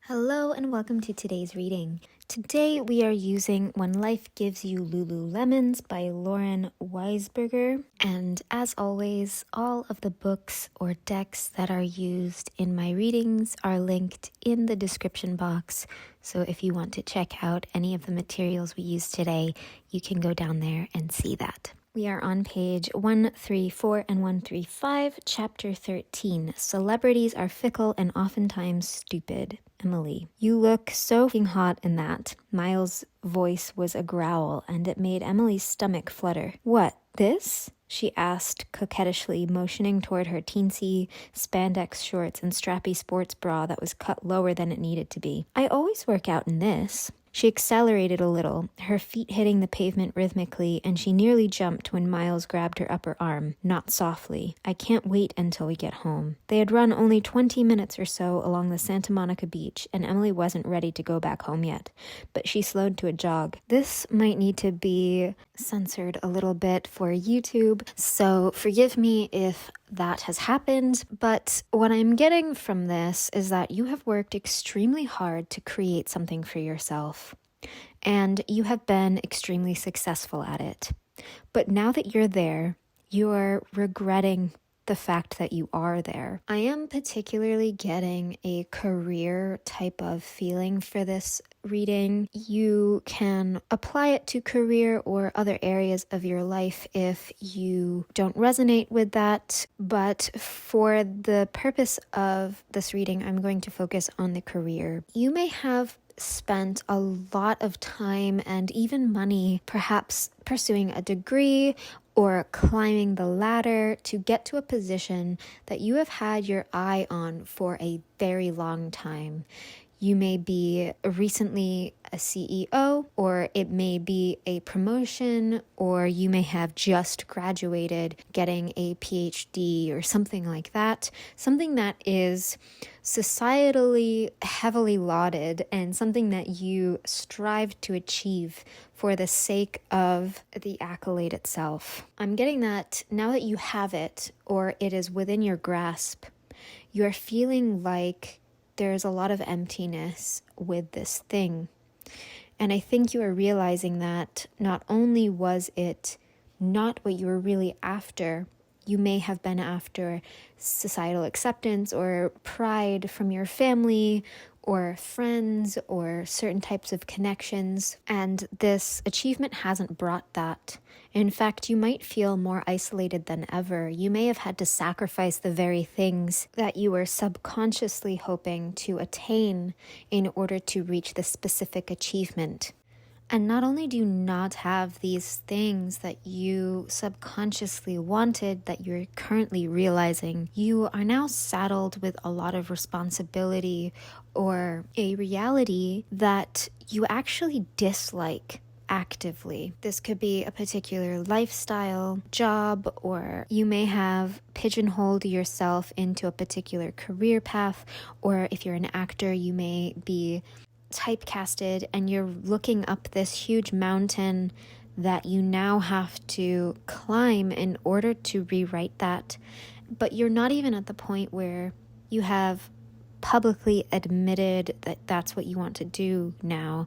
Hello and welcome to today's reading. Today we are using When Life Gives You Lululemons by Lauren Weisberger. And as always, all of the books or decks that are used in my readings are linked in the description box. So if you want to check out any of the materials we used today, you can go down there and see that. We are on page 134 and 135, chapter 13. Celebrities are fickle and oftentimes stupid. Emily, you look so f***ing hot in that. Miles' voice was a growl, and it made Emily's stomach flutter. What, this? She asked coquettishly, motioning toward her teensy spandex shorts and strappy sports bra that was cut lower than it needed to be. I always work out in this. She accelerated a little, her feet hitting the pavement rhythmically, and she nearly jumped when Miles grabbed her upper arm, not softly. I can't wait until we get home. They had run only 20 minutes or so along the Santa Monica beach, and Emily wasn't ready to go back home yet, but she slowed to a jog. This might need to be censored a little bit for YouTube, so forgive me if that has happened, but what I'm getting from this is that you have worked extremely hard to create something for yourself, and you have been extremely successful at it. But now that you're there, you're regretting the fact that you are there. I am particularly getting a career type of feeling for this reading. You can apply it to career or other areas of your life if you don't resonate with that. But for the purpose of this reading, I'm going to focus on the career. You may have spent a lot of time and even money perhaps pursuing a degree or climbing the ladder to get to a position that you have had your eye on for a very long time. You may be recently a CEO, or it may be a promotion, or you may have just graduated getting a PhD or something like that. Something that is societally heavily lauded and something that you strive to achieve for the sake of the accolade itself. I'm getting that now that you have it, or it is within your grasp, you're feeling like there's a lot of emptiness with this thing. And I think you are realizing that not only was it not what you were really after, you may have been after societal acceptance or pride from your family or friends or certain types of connections, and this achievement hasn't brought that. In fact, you might feel more isolated than ever. You may have had to sacrifice the very things that you were subconsciously hoping to attain in order to reach this specific achievement. And not only do you not have these things that you subconsciously wanted that you're currently realizing, you are now saddled with a lot of responsibility or a reality that you actually dislike actively. This could be a particular lifestyle, job, or you may have pigeonholed yourself into a particular career path, or if you're an actor, you may be typecasted and you're looking up this huge mountain that you now have to climb in order to rewrite that. But you're not even at the point where you have publicly admitted that that's what you want to do now.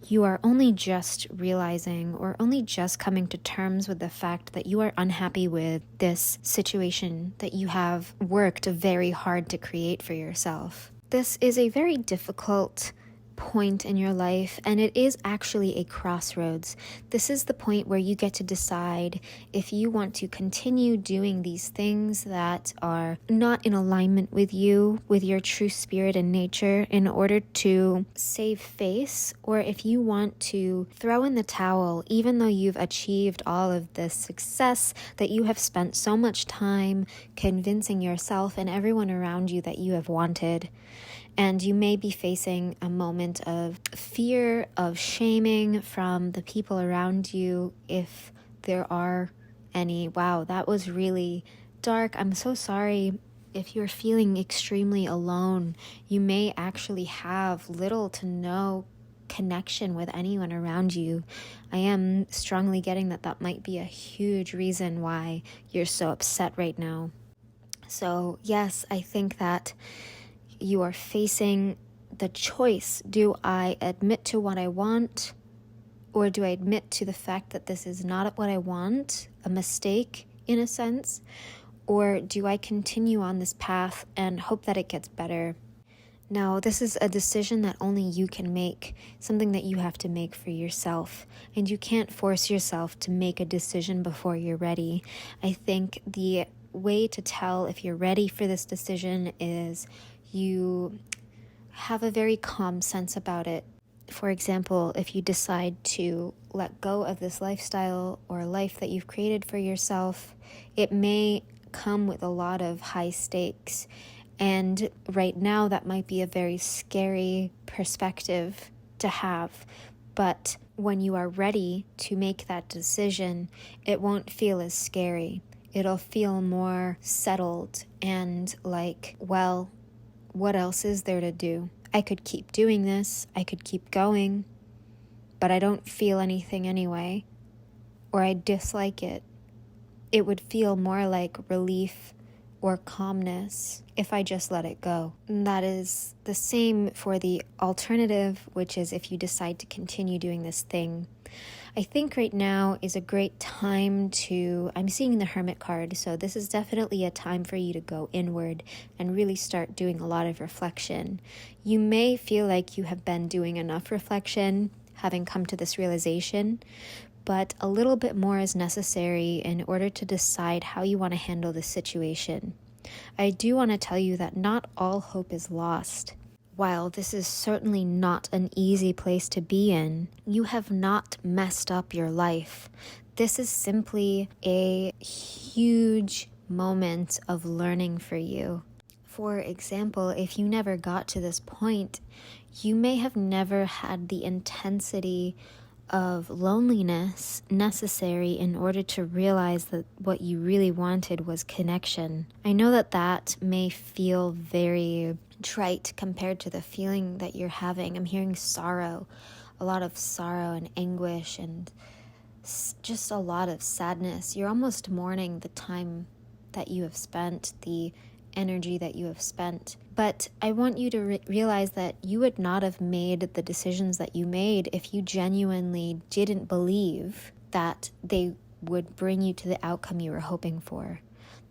You are only just realizing or only just coming to terms with the fact that you are unhappy with this situation that you have worked very hard to create for yourself. This is a very difficult point in your life, and it is actually a crossroads. This is the point where you get to decide if you want to continue doing these things that are not in alignment with you, with your true spirit and nature, in order to save face, or if you want to throw in the towel, even though you've achieved all of this success that you have spent so much time convincing yourself and everyone around you that you have wanted. And you may be facing a moment of fear, of shaming from the people around you, if there are any. Wow, that was really dark. I'm so sorry if you're feeling extremely alone. You may actually have little to no connection with anyone around you. I am strongly getting that might be a huge reason why you're so upset right now. So yes, I think that you are facing the choice. Do I admit to what I want, or do I admit to the fact that this is not what I want, a mistake in a sense? Or do I continue on this path and hope that it gets better? Now, this is a decision that only you can make, something that you have to make for yourself. And you can't force yourself to make a decision before you're ready. I think the way to tell if you're ready for this decision is you have a very calm sense about it. For example, if you decide to let go of this lifestyle or life that you've created for yourself, it may come with a lot of high stakes. And right now, that might be a very scary perspective to have. But when you are ready to make that decision, it won't feel as scary. It'll feel more settled and like, well, what else is there to do? I could keep doing this. I could keep going. But I don't feel anything anyway. Or I dislike it. It would feel more like relief or calmness if I just let it go. And that is the same for the alternative, which is if you decide to continue doing this thing. I think right now is a great time I'm seeing the Hermit card, so this is definitely a time for you to go inward and really start doing a lot of reflection. You may feel like you have been doing enough reflection, having come to this realization, but a little bit more is necessary in order to decide how you want to handle this situation. I do want to tell you that not all hope is lost. While this is certainly not an easy place to be in, you have not messed up your life. This is simply a huge moment of learning for you. For example, if you never got to this point, you may have never had the intensity of loneliness necessary in order to realize that what you really wanted was connection. I know that may feel very trite compared to the feeling that you're having. I'm hearing sorrow, a lot of sorrow and anguish and just a lot of sadness. You're almost mourning the time that you have spent, the energy that you have spent. But I want you to realize that you would not have made the decisions that you made if you genuinely didn't believe that they would bring you to the outcome you were hoping for.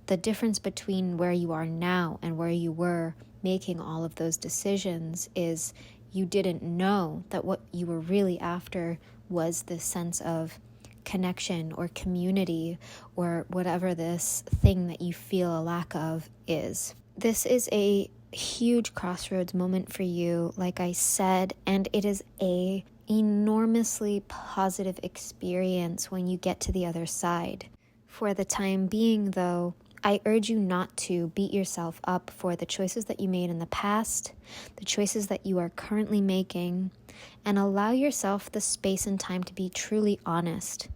The difference between where you are now and where you were making all of those decisions is you didn't know that what you were really after was this sense of connection or community or whatever this thing that you feel a lack of is. This is a huge crossroads moment for you, like I said, and it is a enormously positive experience when you get to the other side. For the time being, though, I urge you not to beat yourself up for the choices that you made in the past, the choices that you are currently making, and allow yourself the space and time to be truly honest.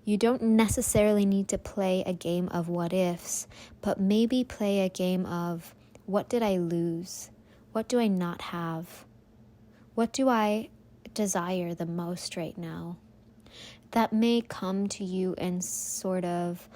You don't necessarily need to play a game of what ifs, but maybe play a game of what did I lose? What do I not have? What do I desire the most right now? That may come to you in sort of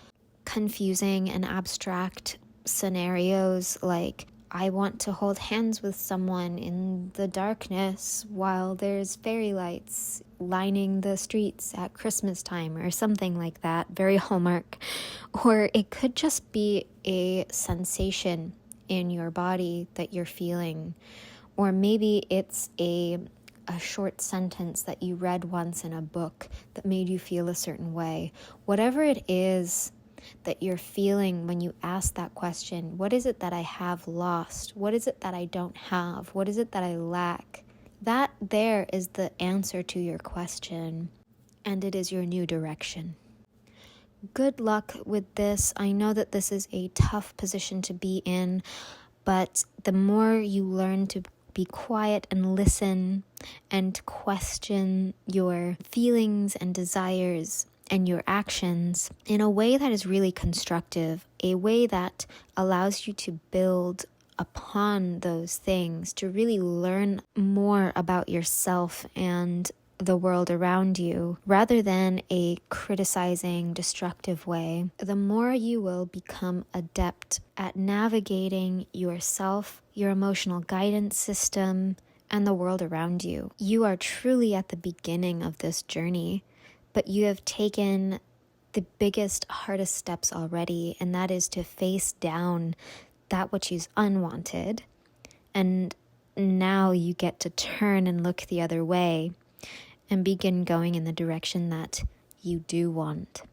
confusing and abstract scenarios like, I want to hold hands with someone in the darkness while there's fairy lights lining the streets at Christmas time or something like that, very Hallmark. Or it could just be a sensation in your body that you're feeling. Or maybe it's a short sentence that you read once in a book that made you feel a certain way. Whatever it is that you're feeling when you ask that question, what is it that I have lost? What is it that I don't have? What is it that I lack? That there is the answer to your question, and it is your new direction. Good luck with this. I know that this is a tough position to be in, but the more you learn to be quiet and listen and question your feelings and desires and your actions in a way that is really constructive, a way that allows you to build upon those things, to really learn more about yourself and the world around you, rather than a criticizing, destructive way, the more you will become adept at navigating yourself, your emotional guidance system, and the world around you. You are truly at the beginning of this journey, but you have taken the biggest, hardest steps already, and that is to face down that which is unwanted. And now you get to turn and look the other way and begin going in the direction that you do want.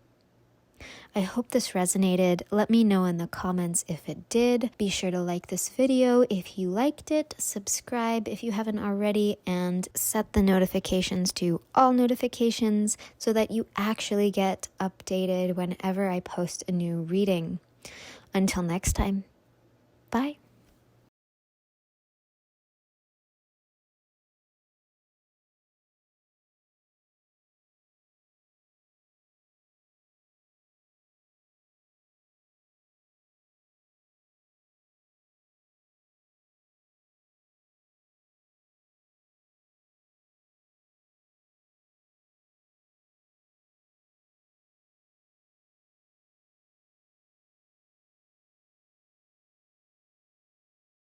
I hope this resonated. Let me know in the comments if it did. Be sure to like this video if you liked it, subscribe if you haven't already, and set the notifications to all notifications so that you actually get updated whenever I post a new reading. Until next time, bye.